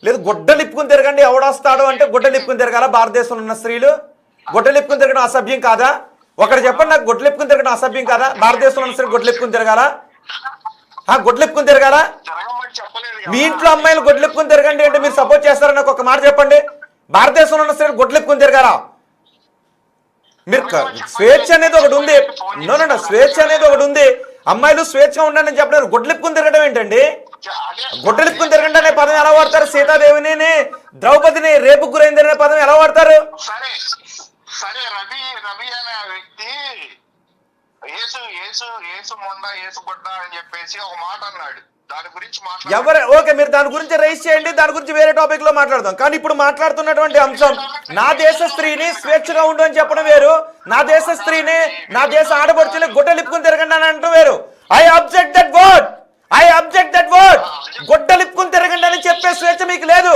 లేదు గుడ్డలు ఇప్పుకుని తిరగండి, ఎవడొస్తాడు అంటే గుడ్డలు ఇప్పుకుని తిరగాల? భారతదేశంలో ఉన్న స్త్రీలు గుడ్డలు ఇప్పుకుని తిరగడం అసభ్యం కాదా? ఒకటి చెప్పండి నాకు, గుడ్డలు ఇప్పుకుని తిరగడం అసభ్యం కాదా? భారతదేశంలో ఉన్న స్త్రీలు గుడ్డలు ఇప్పుకుని తిరగాల? గుడ్డలు ఇప్పుకుని తిరగాల? మీ ఇంట్లో అమ్మాయిలు గుడ్డలు ఇప్పుకుని తిరగండి అంటే మీరు సపోర్ట్ చేస్తారని నాకు ఒక మాట చెప్పండి. భారతదేశంలో ఉన్న స్త్రీలు గుడ్డలు ఇప్పుకుని తిరగాల? మీరు స్వేచ్ఛ అనేది ఒకటి ఉంది. నో, స్వేచ్ఛ అనేది ఒకటి ఉంది. అమ్మాయిలు స్వేచ్ఛగా ఉండండి చెప్పలేరు. గుడ్డలిప్పుకుని తిరగడం ఏంటండి? గుడ్డలిప్పుకుని తిరగండి అనే పదం ఎలా వాడతారు? సీతాదేవిని, ద్రౌపదిని రేపు గురైందనే పదం ఎలా వాడతారు? సరే రవి అనే ఆ వ్యక్తి యేసు మొండ యేసు గుడ్డ అని చెప్పేసి ఒక మాట అన్నాడు. దాని గురించి ఎవరు ఓకే, మీరు దాని గురించి రైజ్ చేయండి, దాని గురించి వేరే టాపిక్ లో మాట్లాడదాం. కానీ ఇప్పుడు మాట్లాడుతున్నటువంటి అంశం నా దేశ స్త్రీని స్వేచ్ఛగా ఉండు అని చెప్పడం వేరు, నా దేశ స్త్రీని, నా దేశ ఆడపడుచుని గుడ్డలిప్పుకుని తిరగండి అని అంటూ వేరు. I object that word. గుడ్డలిప్పుకుని తిరగండి అని చెప్పే స్వేచ్ఛ మీకు లేదు.